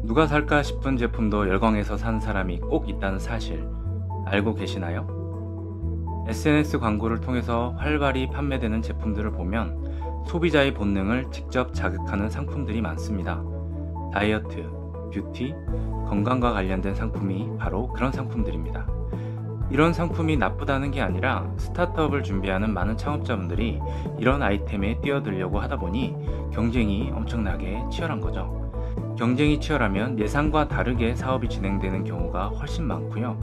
누가 살까 싶은 제품도 열광해서 산 사람이 꼭 있다는 사실 알고 계시나요? SNS 광고를 통해서 활발히 판매되는 제품들을 보면 소비자의 본능을 직접 자극하는 상품들이 많습니다. 다이어트, 뷰티, 건강과 관련된 상품이 바로 그런 상품들입니다. 이런 상품이 나쁘다는 게 아니라 스타트업을 준비하는 많은 창업자분들이 이런 아이템에 뛰어들려고 하다 보니 경쟁이 엄청나게 치열한 거죠. 경쟁이 치열하면 예상과 다르게 사업이 진행되는 경우가 훨씬 많고요.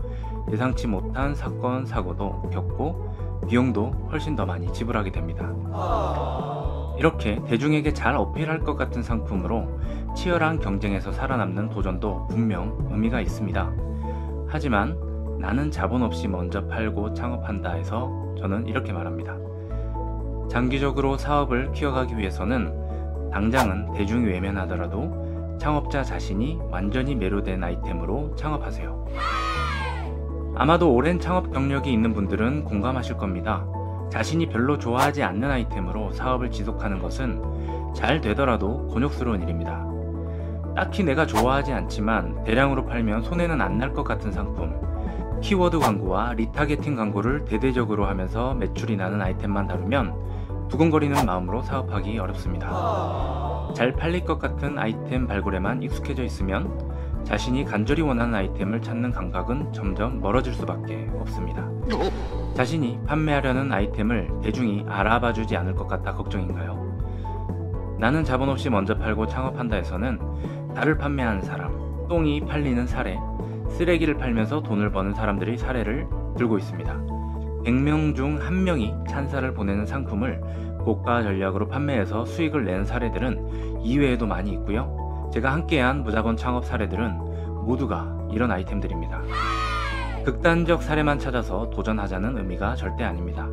예상치 못한 사건, 사고도 겪고 비용도 훨씬 더 많이 지불하게 됩니다. 이렇게 대중에게 잘 어필할 것 같은 상품으로 치열한 경쟁에서 살아남는 도전도 분명 의미가 있습니다. 하지만 나는 자본 없이 먼저 팔고 창업한다 해서 저는 이렇게 말합니다. 장기적으로 사업을 키워가기 위해서는 당장은 대중이 외면하더라도 창업자 자신이 완전히 매료된 아이템으로 창업하세요. 아마도 오랜 창업 경력이 있는 분들은 공감하실 겁니다. 자신이 별로 좋아하지 않는 아이템으로 사업을 지속하는 것은 잘 되더라도 곤욕스러운 일입니다. 딱히 내가 좋아하지 않지만 대량으로 팔면 손해는 안 날 것 같은 상품, 키워드 광고와 리타게팅 광고를 대대적으로 하면서 매출이 나는 아이템만 다루면 두근거리는 마음으로 사업하기 어렵습니다. 잘 팔릴 것 같은 아이템 발굴에만 익숙해져 있으면 자신이 간절히 원하는 아이템을 찾는 감각은 점점 멀어질 수밖에 없습니다. 자신이 판매하려는 아이템을 대중이 알아봐주지 않을 것 같아 걱정인가요? 나는 자본 없이 먼저 팔고 창업한다 해서는 달을 판매하는 사람, 똥이 팔리는 사례, 쓰레기를 팔면서 돈을 버는 사람들의 사례를 들고 있습니다. 100명 중 1명이 찬사를 보내는 상품을 고가 전략으로 판매해서 수익을 낸 사례들은 이외에도 많이 있고요. 제가 함께한 무자본 창업 사례들은 모두가 이런 아이템들입니다. 극단적 사례만 찾아서 도전하자는 의미가 절대 아닙니다.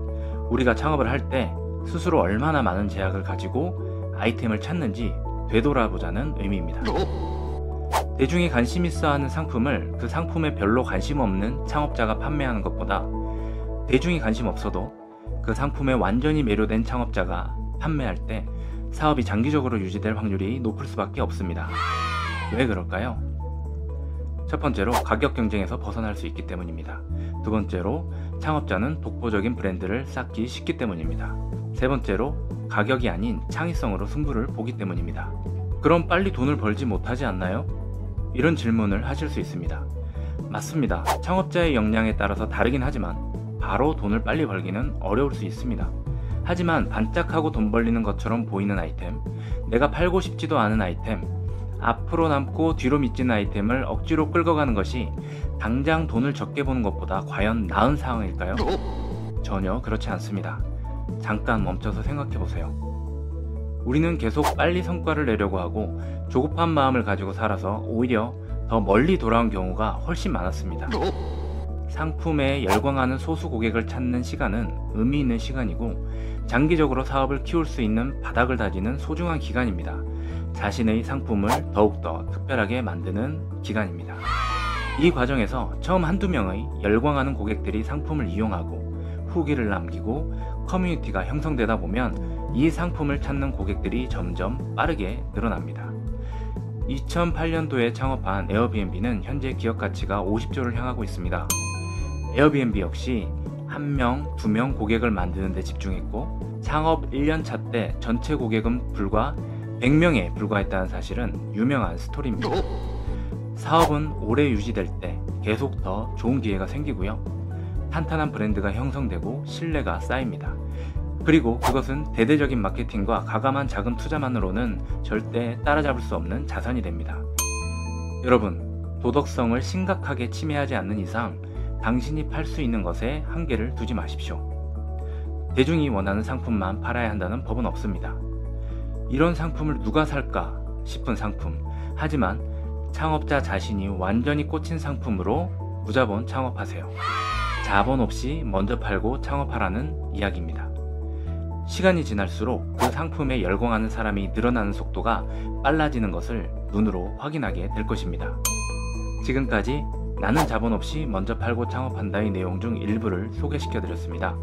우리가 창업을 할 때 스스로 얼마나 많은 제약을 가지고 아이템을 찾는지 되돌아보자는 의미입니다. 대중이 관심 있어 하는 상품을 그 상품에 별로 관심 없는 창업자가 판매하는 것보다 대중이 관심 없어도 그 상품에 완전히 매료된 창업자가 판매할 때 사업이 장기적으로 유지될 확률이 높을 수밖에 없습니다. 왜 그럴까요? 첫 번째로 가격 경쟁에서 벗어날 수 있기 때문입니다. 두 번째로 창업자는 독보적인 브랜드를 쌓기 쉽기 때문입니다. 세 번째로 가격이 아닌 창의성으로 승부를 보기 때문입니다. 그럼 빨리 돈을 벌지 못하지 않나요? 이런 질문을 하실 수 있습니다. 맞습니다. 창업자의 역량에 따라서 다르긴 하지만 바로 돈을 빨리 벌기는 어려울 수 있습니다. 하지만 반짝하고 돈 벌리는 것처럼 보이는 아이템, 내가 팔고 싶지도 않은 아이템, 앞으로 남고 뒤로 미치는 아이템을 억지로 끌고 가는 것이 당장 돈을 적게 버는 것보다 과연 나은 상황일까요? 전혀 그렇지 않습니다. 잠깐 멈춰서 생각해보세요. 우리는 계속 빨리 성과를 내려고 하고 조급한 마음을 가지고 살아서 오히려 더 멀리 돌아온 경우가 훨씬 많았습니다. 상품에 열광하는 소수 고객을 찾는 시간은 의미 있는 시간이고 장기적으로 사업을 키울 수 있는 바닥을 다지는 소중한 기간입니다. 자신의 상품을 더욱더 특별하게 만드는 기간입니다. 이 과정에서 처음 한두 명의 열광하는 고객들이 상품을 이용하고 후기를 남기고 커뮤니티가 형성되다 보면 이 상품을 찾는 고객들이 점점 빠르게 늘어납니다. 2008년도에 창업한 에어비앤비는 현재 기업 가치가 50조를 향하고 있습니다. 에어비앤비 역시 1명, 2명 고객을 만드는 데 집중했고 창업 1년차 때 전체 고객은 불과 100명에 불과했다는 사실은 유명한 스토리입니다. 사업은 오래 유지될 때 계속 더 좋은 기회가 생기고요. 탄탄한 브랜드가 형성되고 신뢰가 쌓입니다. 그리고 그것은 대대적인 마케팅과 가감한 자금 투자만으로는 절대 따라잡을 수 없는 자산이 됩니다. 여러분, 도덕성을 심각하게 침해하지 않는 이상 당신이 팔 수 있는 것에 한계를 두지 마십시오. 대중이 원하는 상품만 팔아야 한다는 법은 없습니다. 이런 상품을 누가 살까 싶은 상품, 하지만 창업자 자신이 완전히 꽂힌 상품으로 무자본 창업하세요. 자본 없이 먼저 팔고 창업하라는 이야기입니다. 시간이 지날수록 그 상품에 열광하는 사람이 늘어나는 속도가 빨라지는 것을 눈으로 확인하게 될 것입니다. 지금까지 나는 자본 없이 먼저 팔고 창업한다의 내용 중 일부를 소개시켜 드렸습니다.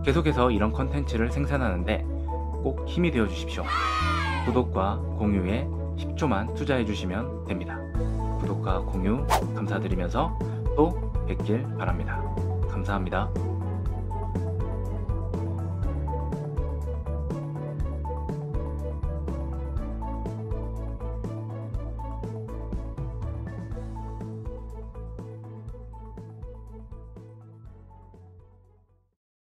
계속해서 이런 컨텐츠를 생산하는데 꼭 힘이 되어 주십시오. 구독과 공유에 10초만 투자해 주시면 됩니다. 구독과 공유 감사드리면서 또 뵙길 바랍니다. 감사합니다.